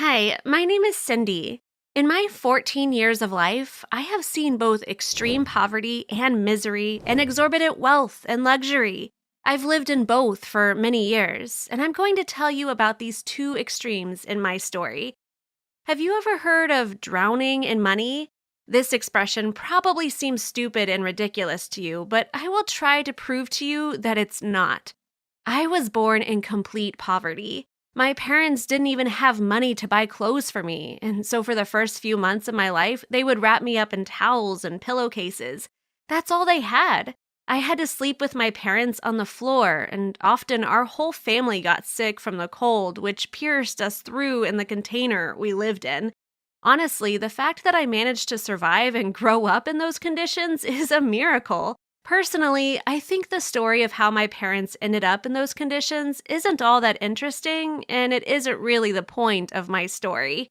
Hi, my name is Cindy. In my 14 years of life, I have seen both extreme poverty and misery and exorbitant wealth and luxury. I've lived in both for many years, and I'm going to tell you about these two extremes in my story. Have you ever heard of drowning in money? This expression probably seems stupid and ridiculous to you, but I will try to prove to you that it's not. I was born in complete poverty. My parents didn't even have money to buy clothes for me, and so for the first few months of my life, they would wrap me up in towels and pillowcases. That's all they had. I had to sleep with my parents on the floor, and often our whole family got sick from the cold, which pierced us through in the container we lived in. Honestly, the fact that I managed to survive and grow up in those conditions is a miracle. Personally, I think the story of how my parents ended up in those conditions isn't all that interesting, and it isn't really the point of my story.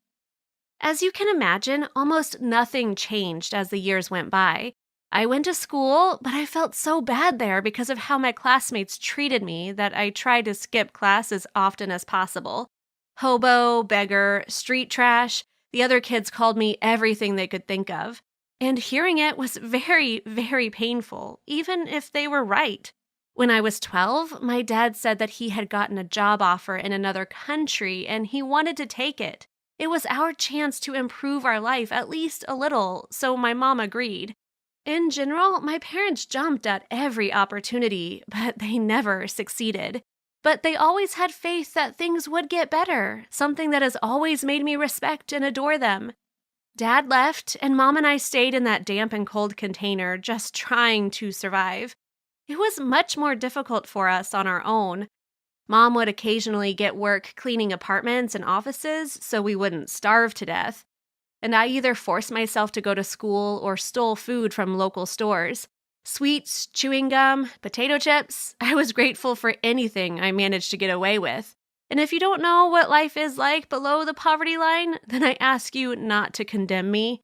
As you can imagine, almost nothing changed as the years went by. I went to school, but I felt so bad there because of how my classmates treated me that I tried to skip class as often as possible. Hobo, beggar, street trash, the other kids called me everything they could think of. And hearing it was very, very painful, even if they were right. When I was 12, my dad said that he had gotten a job offer in another country and he wanted to take it. It was our chance to improve our life at least a little, so my mom agreed. In general, my parents jumped at every opportunity, but they never succeeded. But they always had faith that things would get better, something that has always made me respect and adore them. Dad left, and Mom and I stayed in that damp and cold container, just trying to survive. It was much more difficult for us on our own. Mom would occasionally get work cleaning apartments and offices so we wouldn't starve to death. And I either forced myself to go to school or stole food from local stores. Sweets, chewing gum, potato chips. I was grateful for anything I managed to get away with. And if you don't know what life is like below the poverty line, then I ask you not to condemn me.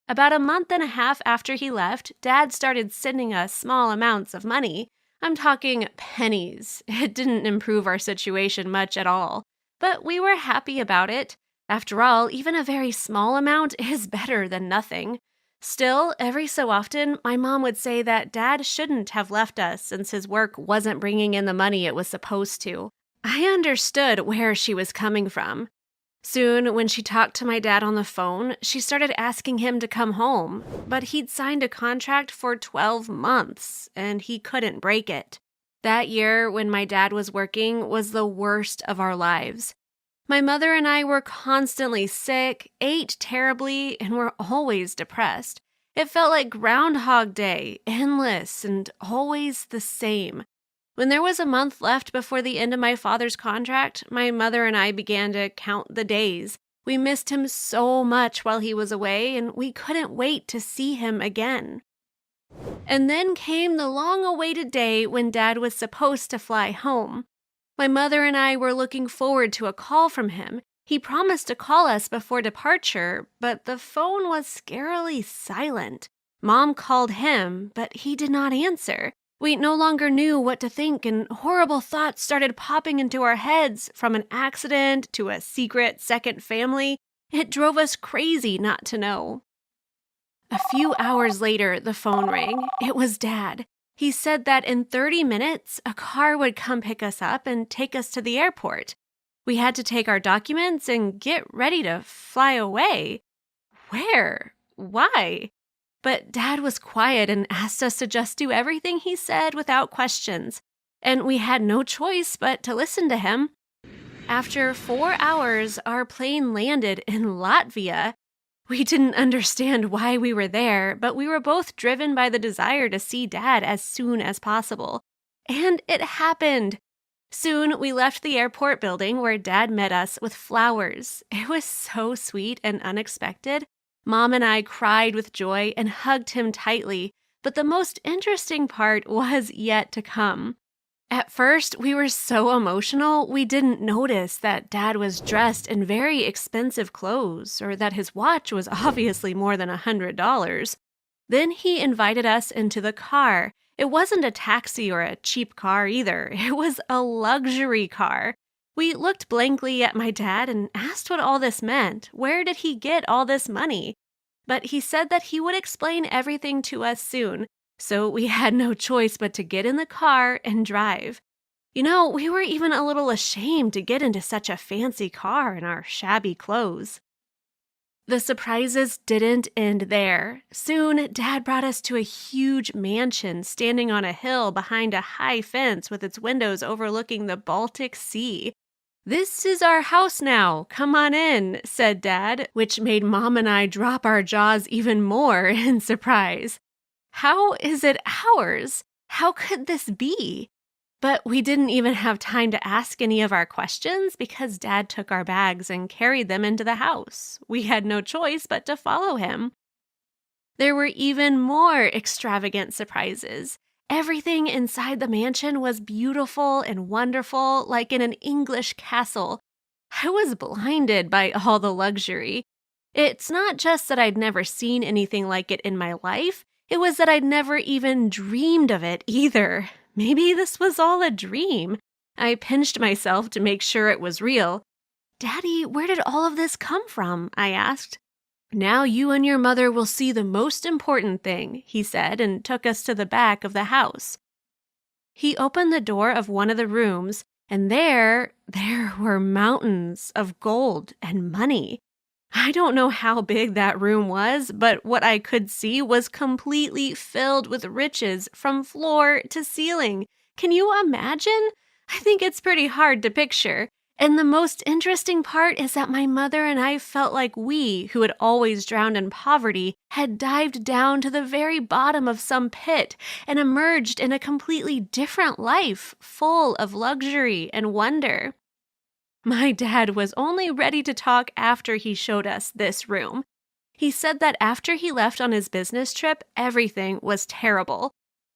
About a month and a half after he left, Dad started sending us small amounts of money. I'm talking pennies. It didn't improve our situation much at all. But we were happy about it. After all, even a very small amount is better than nothing. Still, every so often, my mom would say that Dad shouldn't have left us since his work wasn't bringing in the money it was supposed to. I understood where she was coming from. Soon, when she talked to my dad on the phone, she started asking him to come home, but he'd signed a contract for 12 months, and he couldn't break it. That year, when my dad was working, was the worst of our lives. My mother and I were constantly sick, ate terribly, and were always depressed. It felt like Groundhog Day, endless and always the same. When there was a month left before the end of my father's contract, my mother and I began to count the days. We missed him so much while he was away, and we couldn't wait to see him again. And then came the long-awaited day when Dad was supposed to fly home. My mother and I were looking forward to a call from him. He promised to call us before departure, but the phone was scarily silent. Mom called him, but he did not answer. We no longer knew what to think, and horrible thoughts started popping into our heads, from an accident to a secret second family. It drove us crazy not to know. A few hours later, the phone rang. It was Dad. He said that in 30 minutes, a car would come pick us up and take us to the airport. We had to take our documents and get ready to fly away. Where? Why? But Dad was quiet and asked us to just do everything he said without questions. And we had no choice but to listen to him. After 4 hours, our plane landed in Latvia. We didn't understand why we were there, but we were both driven by the desire to see Dad as soon as possible. And it happened. Soon, we left the airport building where Dad met us with flowers. It was so sweet and unexpected. Mom and I cried with joy and hugged him tightly, but the most interesting part was yet to come. At first, we were so emotional, we didn't notice that Dad was dressed in very expensive clothes, or that his watch was obviously more than $100. Then he invited us into the car. It wasn't a taxi or a cheap car either. It was a luxury car. We looked blankly at my dad and asked what all this meant. Where did he get all this money? But he said that he would explain everything to us soon, so we had no choice but to get in the car and drive. We were even a little ashamed to get into such a fancy car in our shabby clothes. The surprises didn't end there. Soon, Dad brought us to a huge mansion standing on a hill behind a high fence with its windows overlooking the Baltic Sea. "This is our house now. Come on in," said Dad, which made Mom and I drop our jaws even more in surprise. How is it ours? How could this be? But we didn't even have time to ask any of our questions because Dad took our bags and carried them into the house. We had no choice but to follow him. There were even more extravagant surprises. Everything inside the mansion was beautiful and wonderful, like in an English castle. I was blinded by all the luxury. It's not just that I'd never seen anything like it in my life, it was that I'd never even dreamed of it either. Maybe this was all a dream. I pinched myself to make sure it was real. "Daddy, where did all of this come from?" I asked. "Now you and your mother will see the most important thing," he said, and took us to the back of the house. He opened the door of one of the rooms, and there were mountains of gold and money. I don't know how big that room was, but what I could see was completely filled with riches from floor to ceiling. Can you imagine? I think it's pretty hard to picture. And the most interesting part is that my mother and I felt like we, who had always drowned in poverty, had dived down to the very bottom of some pit and emerged in a completely different life, full of luxury and wonder. My dad was only ready to talk after he showed us this room. He said that after he left on his business trip, everything was terrible.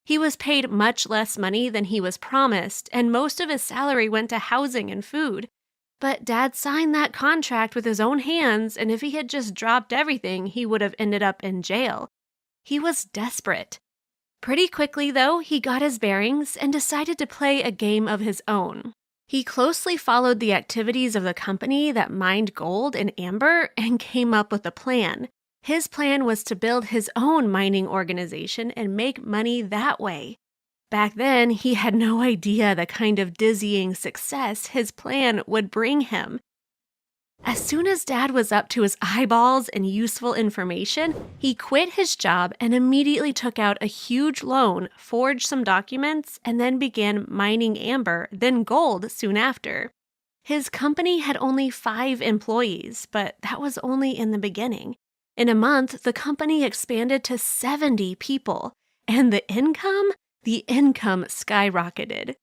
He was paid much less money than he was promised, and most of his salary went to housing and food. But Dad signed that contract with his own hands, and if he had just dropped everything, he would have ended up in jail. He was desperate. Pretty quickly, though, he got his bearings and decided to play a game of his own. He closely followed the activities of the company that mined gold and amber and came up with a plan. His plan was to build his own mining organization and make money that way. Back then, he had no idea the kind of dizzying success his plan would bring him. As soon as Dad was up to his eyeballs in useful information, he quit his job and immediately took out a huge loan, forged some documents, and then began mining amber, then gold soon after. His company had only 5 employees, but that was only in the beginning. In a month, the company expanded to 70 people, and the income skyrocketed.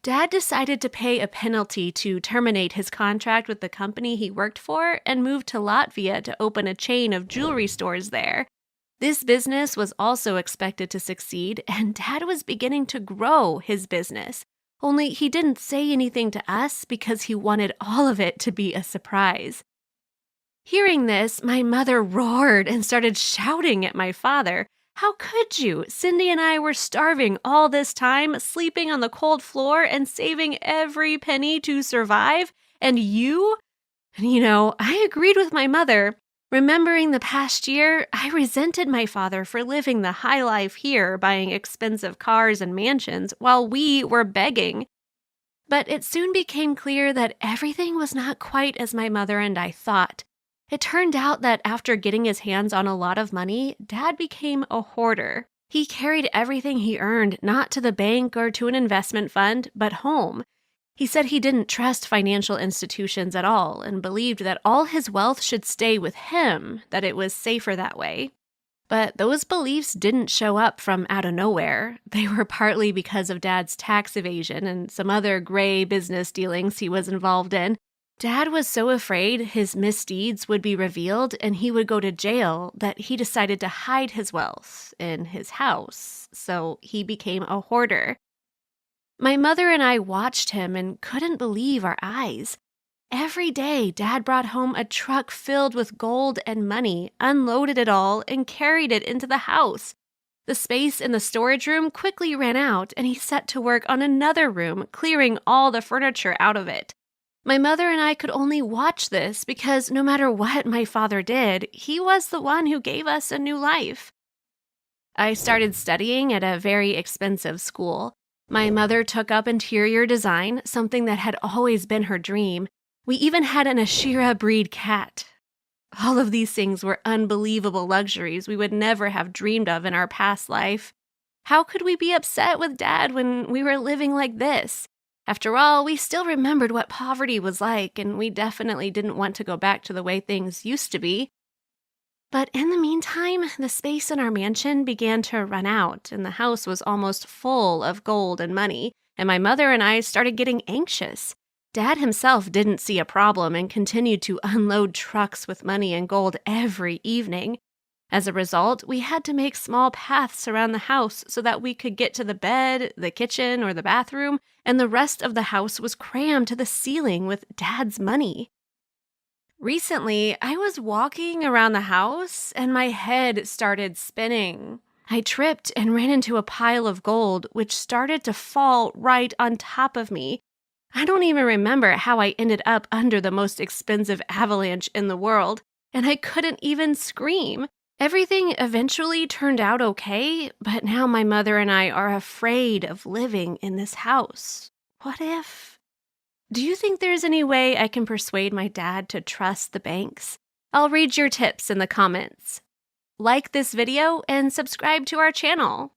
Dad decided to pay a penalty to terminate his contract with the company he worked for and moved to Latvia to open a chain of jewelry stores there. This business was also expected to succeed, and Dad was beginning to grow his business. Only he didn't say anything to us because he wanted all of it to be a surprise. Hearing this, my mother roared and started shouting at my father. "How could you? Cindy and I were starving all this time, sleeping on the cold floor and saving every penny to survive. And you?" And I agreed with my mother. Remembering the past year, I resented my father for living the high life here, buying expensive cars and mansions, while we were begging. But it soon became clear that everything was not quite as my mother and I thought. It turned out that after getting his hands on a lot of money, Dad became a hoarder. He carried everything he earned not to the bank or to an investment fund, but home. He said he didn't trust financial institutions at all and believed that all his wealth should stay with him, that it was safer that way. But those beliefs didn't show up from out of nowhere. They were partly because of Dad's tax evasion and some other gray business dealings he was involved in. Dad was so afraid his misdeeds would be revealed and he would go to jail that he decided to hide his wealth in his house, so he became a hoarder. My mother and I watched him and couldn't believe our eyes. Every day, Dad brought home a truck filled with gold and money, unloaded it all, and carried it into the house. The space in the storage room quickly ran out, and he set to work on another room, clearing all the furniture out of it. My mother and I could only watch this because no matter what my father did, he was the one who gave us a new life. I started studying at a very expensive school. My mother took up interior design, something that had always been her dream. We even had an Ashira breed cat. All of these things were unbelievable luxuries we would never have dreamed of in our past life. How could we be upset with Dad when we were living like this? After all, we still remembered what poverty was like, and we definitely didn't want to go back to the way things used to be. But in the meantime, the space in our mansion began to run out, and the house was almost full of gold and money, and my mother and I started getting anxious. Dad himself didn't see a problem and continued to unload trucks with money and gold every evening. As a result, we had to make small paths around the house so that we could get to the bed, the kitchen, or the bathroom, and the rest of the house was crammed to the ceiling with Dad's money. Recently, I was walking around the house and my head started spinning. I tripped and ran into a pile of gold, which started to fall right on top of me. I don't even remember how I ended up under the most expensive avalanche in the world, and I couldn't even scream. Everything eventually turned out okay, but now my mother and I are afraid of living in this house. What if? Do you think there's any way I can persuade my dad to trust the banks? I'll read your tips in the comments. Like this video and subscribe to our channel.